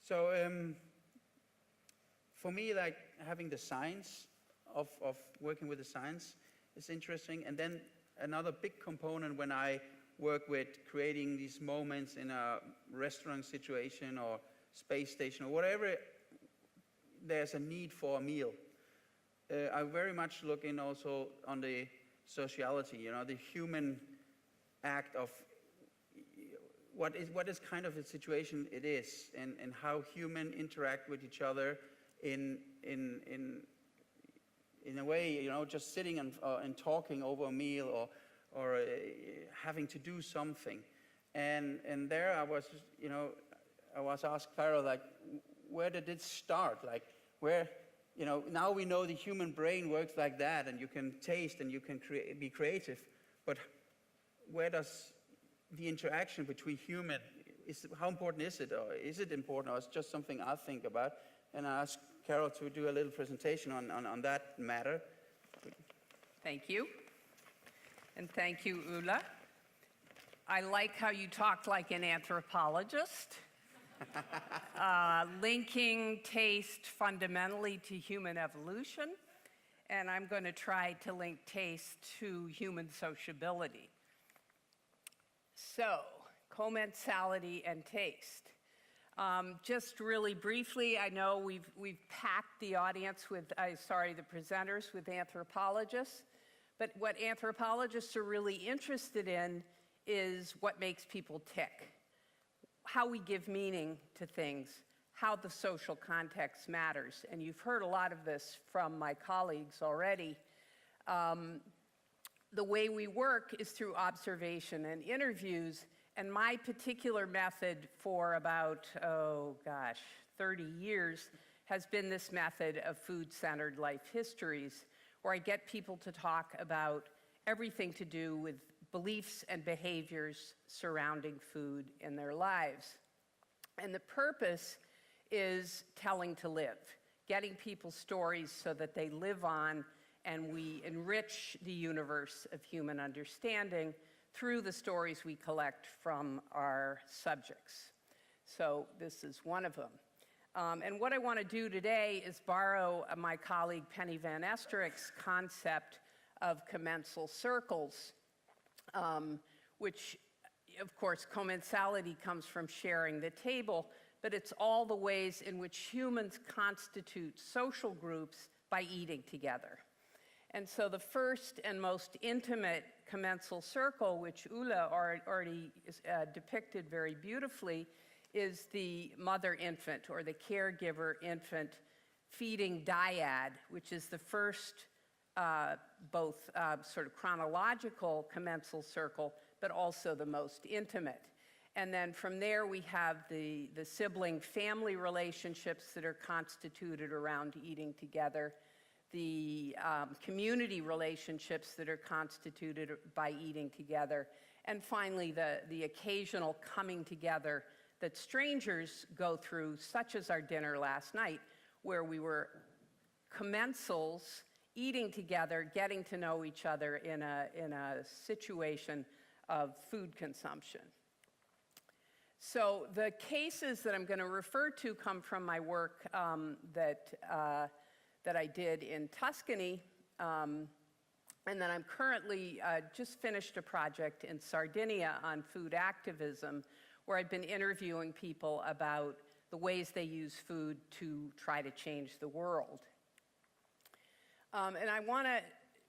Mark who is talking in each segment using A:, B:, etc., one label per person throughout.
A: So for me, like having the science of working with the science is interesting. And then another big component when I work with creating these moments in a restaurant situation or space station or whatever, there's a need for a meal. I very much look in also on the sociality, you know, the human act of what is kind of a situation it is, and how humans interact with each other in a way, you know, just sitting and talking over a meal or having to do something. And there I was, you know, I was asked Carole, like, where did it start? Like, where, you know, now we know the human brain works like that, and you can taste and you can be creative, but where does the interaction between human, how important is it? Or is it important, or is it just something I think about? And I asked Carole to do a little presentation on that matter.
B: Thank you. And thank you, Ulla. I like how you talked like an anthropologist, linking taste fundamentally to human evolution. And I'm going to try to link taste to human sociability. So, commensality and taste. Just really briefly, I know we've packed the audience with, the presenters with anthropologists, but what anthropologists are really interested in is what makes people tick, how we give meaning to things, how the social context matters. And you've heard a lot of this from my colleagues already. The way we work is through observation and interviews, and my particular method for about, 30 years has been this method of food-centered life histories, where I get people to talk about everything to do with beliefs and behaviors surrounding food in their lives. And the purpose is telling to live, getting people's stories so that they live on, and we enrich the universe of human understanding through the stories we collect from our subjects. So this is one of them. And what I want to do today is borrow my colleague Penny Van Esterik's concept of commensal circles, which, of course, commensality comes from sharing the table, but it's all the ways in which humans constitute social groups by eating together. And so the first and most intimate commensal circle, which Ulla already depicted very beautifully, is the mother-infant or the caregiver-infant feeding dyad, which is the first both sort of chronological commensal circle, but also the most intimate. And then from there we have the sibling family relationships that are constituted around eating together, the community relationships that are constituted by eating together, and finally the occasional coming together that strangers go through, such as our dinner last night, where we were commensals, eating together, getting to know each other in a situation of food consumption. So the cases that I'm going to refer to come from my work that I did in Tuscany, and then I'm currently just finished a project in Sardinia on food activism, where I've been interviewing people about the ways they use food to try to change the world. And I want to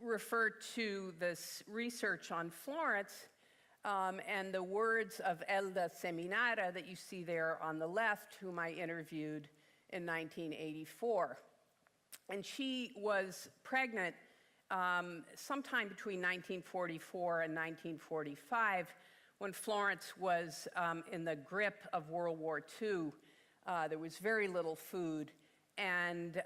B: refer to this research on Florence and the words of Elda Seminara that you see there on the left, whom I interviewed in 1984. And she was pregnant sometime between 1944 and 1945, when Florence was in the grip of World War II. There was very little food, and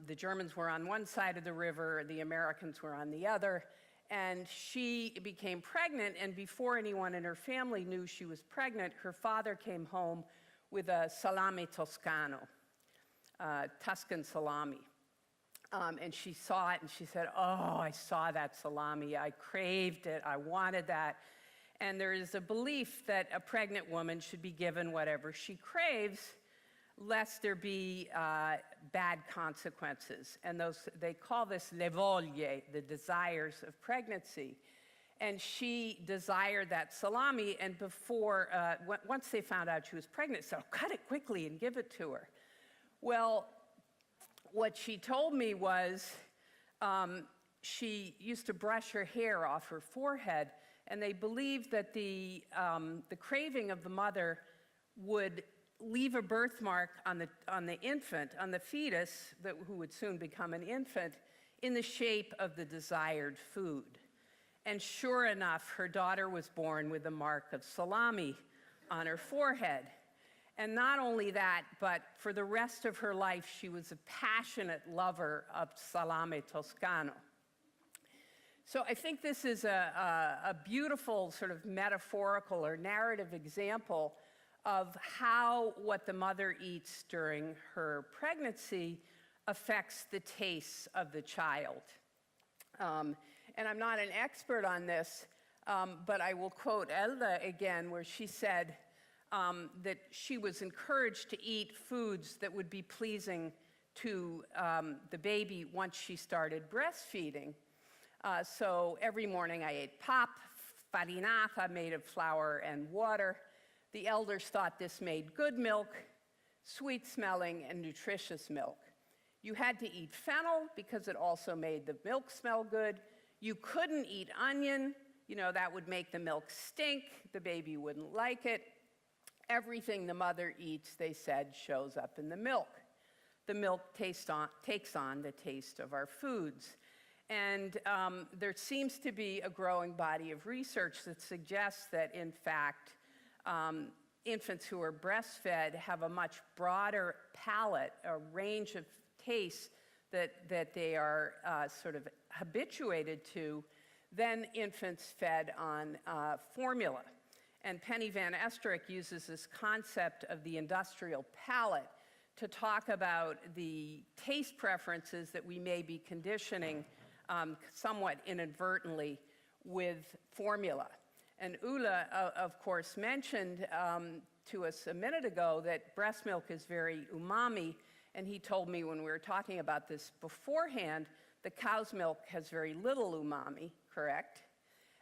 B: the Germans were on one side of the river, the Americans were on the other, and she became pregnant, and before anyone in her family knew she was pregnant, her father came home with a salame toscano, Tuscan salami. And she saw it and she said, "Oh, I saw that salami, I craved it, I wanted that." And there is a belief that a pregnant woman should be given whatever she craves, lest there be bad consequences. And they call this le voglie, the desires of pregnancy. And she desired that salami, and once they found out she was pregnant, so cut it quickly and give it to her. Well, what she told me was she used to brush her hair off her forehead, and they believed that the craving of the mother would leave a birthmark on the infant, on the fetus, who would soon become an infant, in the shape of the desired food. And sure enough, her daughter was born with a mark of salami on her forehead. And not only that, but for the rest of her life, she was a passionate lover of salame toscano. So I think this is a beautiful sort of metaphorical or narrative example of how what the mother eats during her pregnancy affects the tastes of the child. And I'm not an expert on this, but I will quote Elda again, where she said that she was encouraged to eat foods that would be pleasing to the baby once she started breastfeeding. So every morning I ate pap, farinata made of flour and water. The elders thought this made good milk, sweet-smelling and nutritious milk. You had to eat fennel because it also made the milk smell good. You couldn't eat onion, that would make the milk stink, the baby wouldn't like it. Everything the mother eats, they said, shows up in the milk. The milk takes on the taste of our foods. And there seems to be a growing body of research that suggests that, in fact, infants who are breastfed have a much broader palate, a range of tastes that they are sort of habituated to than infants fed on formula. And Penny Van Estrik uses this concept of the industrial palate to talk about the taste preferences that we may be conditioning somewhat inadvertently with formula. And Ulla, of course, mentioned to us a minute ago that breast milk is very umami, and he told me when we were talking about this beforehand, the cow's milk has very little umami, correct?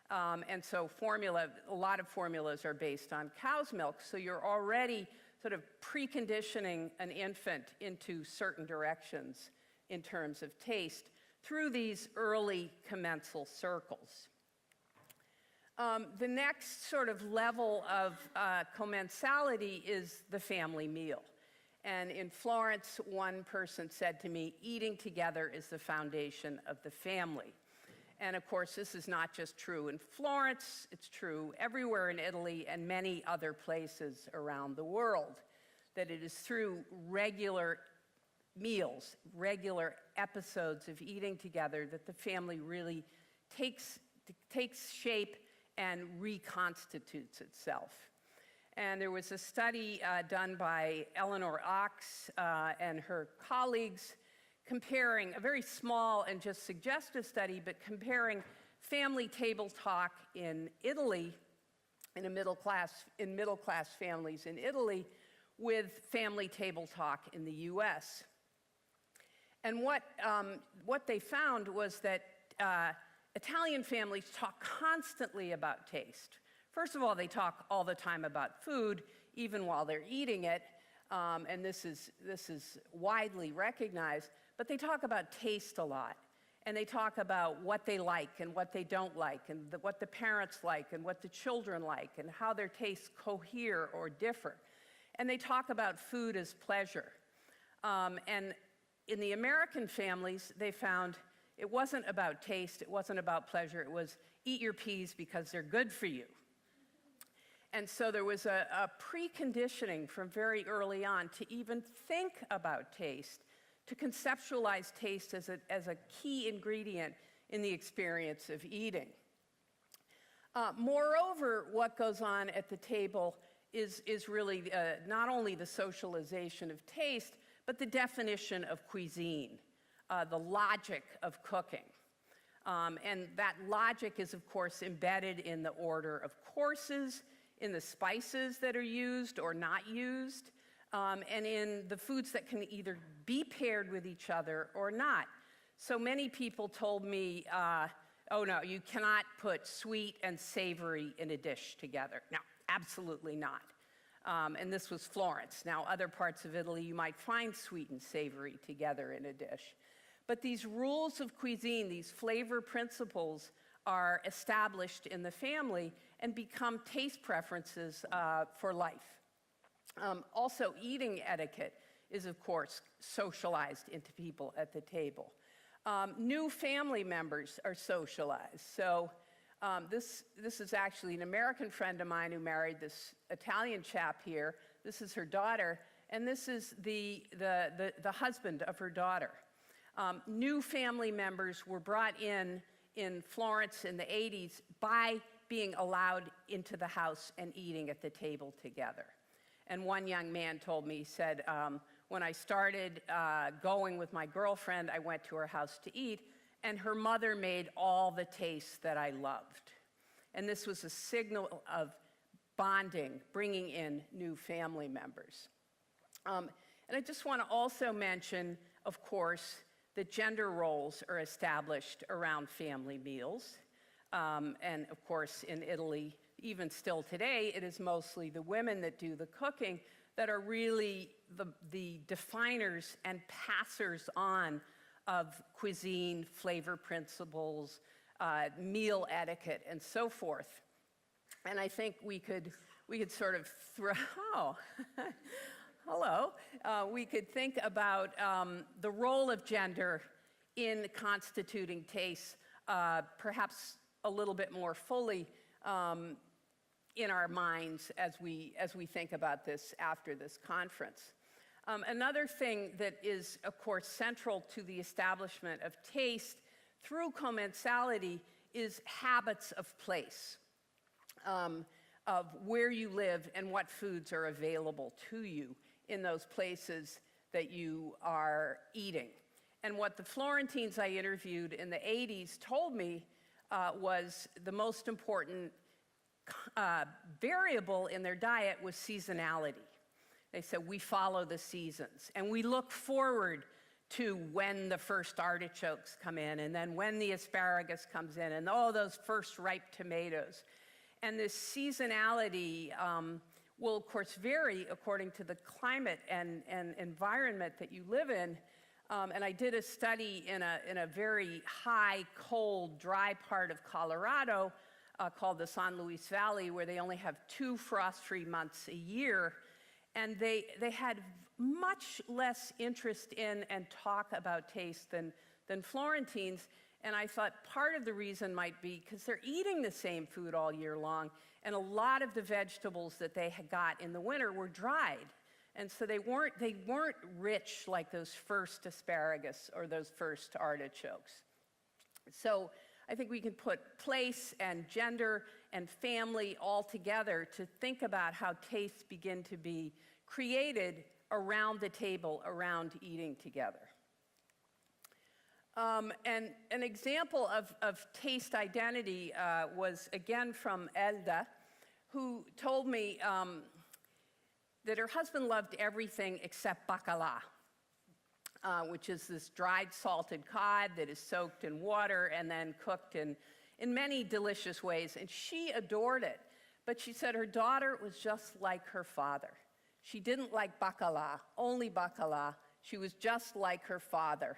B: And so a lot of formulas are based on cow's milk, so you're already sort of preconditioning an infant into certain directions in terms of taste through these early commensal circles. The next sort of level of commensality is the family meal. And in Florence, one person said to me, eating together is the foundation of the family. And of course, this is not just true in Florence, it's true everywhere in Italy and many other places around the world, that it is through regular meals, regular episodes of eating together that the family really takes shape and reconstitutes itself. And there was a study done by Eleanor Ox and her colleagues comparing, a very small and just suggestive study, but comparing family table talk in Italy, in middle class families in Italy, with family table talk in the US. And what they found was that Italian families talk constantly about taste. First of all, they talk all the time about food, even while they're eating it, and this is widely recognized, but they talk about taste a lot. And they talk about what they like and what they don't like, and what the parents like and what the children like, and how their tastes cohere or differ. And they talk about food as pleasure. And in the American families, they found it wasn't about taste, it wasn't about pleasure, it was eat your peas because they're good for you. And so there was a preconditioning from very early on to even think about taste, to conceptualize taste as a key ingredient in the experience of eating. Moreover, what goes on at the table is really not only the socialization of taste, but the definition of cuisine, the logic of cooking. And that logic is, of course, embedded in the order of courses, in the spices that are used or not used, and in the foods that can either be paired with each other or not. So many people told me, oh no, you cannot put sweet and savory in a dish together. No, absolutely not. And this was Florence. Now, other parts of Italy, you might find sweet and savory together in a dish. But these rules of cuisine, these flavor principles, are established in the family and become taste preferences for life. Also, eating etiquette is, of course, socialized into people at the table. New family members are socialized. So this is actually an American friend of mine who married this Italian chap here. This is her daughter, and this is the husband of her daughter. New family members were brought in Florence in the 80s by being allowed into the house and eating at the table together. And one young man told me, he said, when I started going with my girlfriend, I went to her house to eat, and her mother made all the tastes that I loved. And this was a signal of bonding, bringing in new family members. And I just want to also mention, of course, that gender roles are established around family meals. And of course, in Italy, even still today, it is mostly the women that do the cooking that are really the definers and passers on of cuisine, flavor principles, meal etiquette, and so forth. And I think we could sort of throw, oh, hello. We could think about the role of gender in constituting tastes, perhaps a little bit more fully in our minds as we think about this after this conference. Another thing that is, of course, central to the establishment of taste through commensality is habits of place, of where you live and what foods are available to you in those places that you are eating. And what the Florentines I interviewed in the 80s told me was the most important variable in their diet was seasonality. They said, we follow the seasons, and we look forward to when the first artichokes come in, and then when the asparagus comes in, and all those first ripe tomatoes. And this seasonality will, of course, vary according to the climate and environment that you live in. And I did a study in a very high, cold, dry part of Colorado called the San Luis Valley, where they only have 2 frost-free months a year. And they had much less interest in and talk about taste than Florentines. And I thought part of the reason might be because they're eating the same food all year long, and a lot of the vegetables that they had got in the winter were dried. And so they weren't rich like those first asparagus or those first artichokes. So I think we can put place and gender and family all together to think about how tastes begin to be created around the table, around eating together. And an example of taste identity was again from Elda, who told me that her husband loved everything except bacala, which is this dried salted cod that is soaked in water and then cooked in many delicious ways. And she adored it. But she said her daughter was just like her father. She didn't like bacala, only bacala. She was just like her father.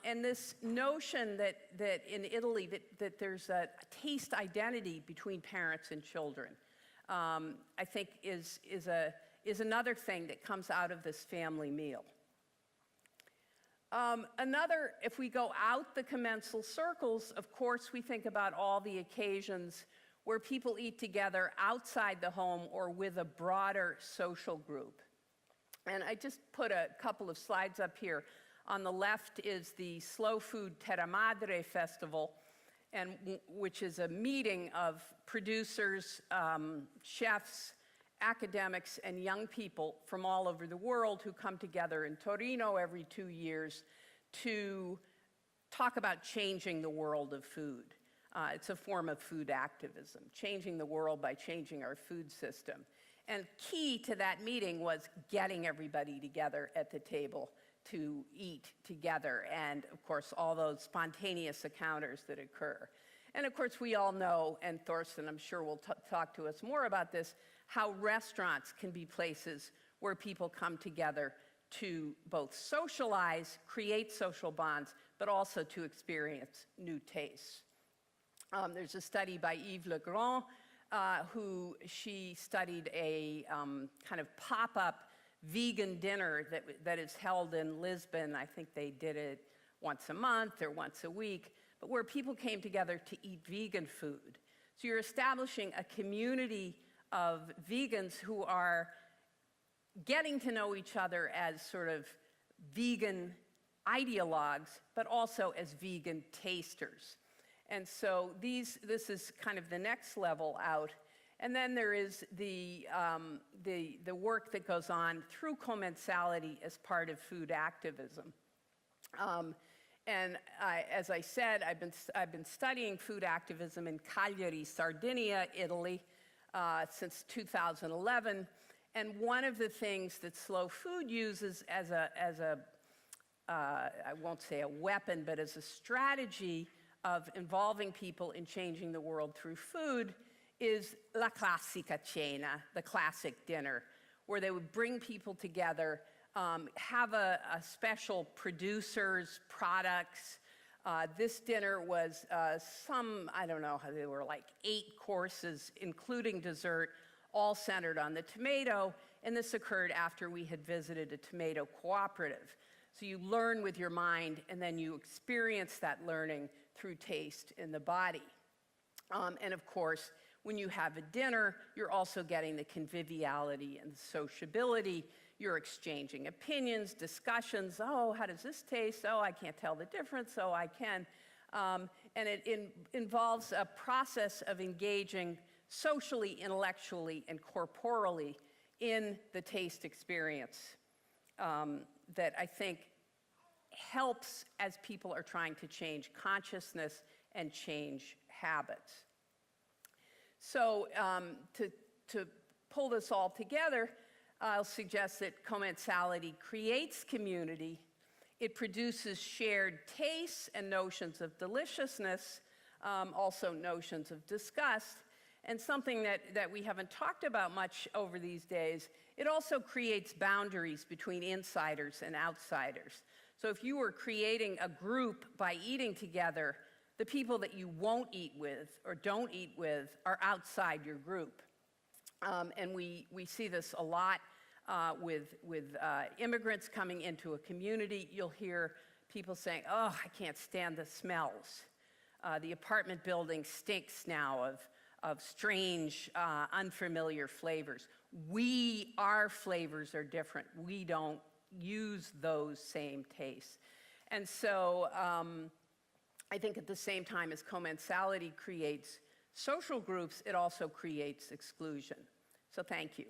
B: And this notion that in Italy that there's a taste identity between parents and children, I think is another thing that comes out of this family meal. Another, if we go out the commensal circles, of course we think about all the occasions where people eat together outside the home or with a broader social group. And I just put a couple of slides up here. On the left is the Slow Food Terra Madre Festival, which is a meeting of producers, chefs, academics, and young people from all over the world who come together in Torino every 2 years to talk about changing the world of food. It's a form of food activism, changing the world by changing our food system. And key to that meeting was getting everybody together at the table to eat together, and of course all those spontaneous encounters that occur. And of course we all know, and Thorsten I'm sure will talk to us more about this, how restaurants can be places where people come together to both socialize, create social bonds, but also to experience new tastes. There's a study by Yves Legrand, who she studied a kind of pop-up vegan dinner that is held in Lisbon. I think they did it once a month or once a week, but where people came together to eat vegan food. So you're establishing a community of vegans who are getting to know each other as sort of vegan ideologues, but also as vegan tasters. And so this is kind of the next level out. And then there is the work that goes on through Commensality as part of food activism. As I said, I've been studying food activism in Cagliari, Sardinia, Italy, since 2011. And one of the things that Slow Food uses as I won't say a weapon, but as a strategy of involving people in changing the world through food is la classica cena, the classic dinner, where they would bring people together, have a special producers, products. This dinner was I don't know, they were like 8 courses, including dessert, all centered on the tomato, and this occurred after we had visited a tomato cooperative. So you learn with your mind, and then you experience that learning through taste in the body. And of course, when you have a dinner, you're also getting the conviviality and sociability. You're exchanging opinions, discussions. Oh, how does this taste? Oh, I can't tell the difference. Oh, I can. And it involves a process of engaging socially, intellectually, and corporally in the taste experience that I think helps as people are trying to change consciousness and change habits. So to pull this all together, I'll suggest that commensality creates community. It produces shared tastes and notions of deliciousness, also notions of disgust, and something that we haven't talked about much over these days, it also creates boundaries between insiders and outsiders. So if you were creating a group by eating together, the people that you won't eat with or don't eat with are outside your group. And we see this a lot with immigrants coming into a community. You'll hear people saying, oh, I can't stand the smells. The apartment building stinks now of strange, unfamiliar flavors. Our flavors are different. We don't use those same tastes. And so I think at the same time as commensality creates social groups, it also creates exclusion. So thank you.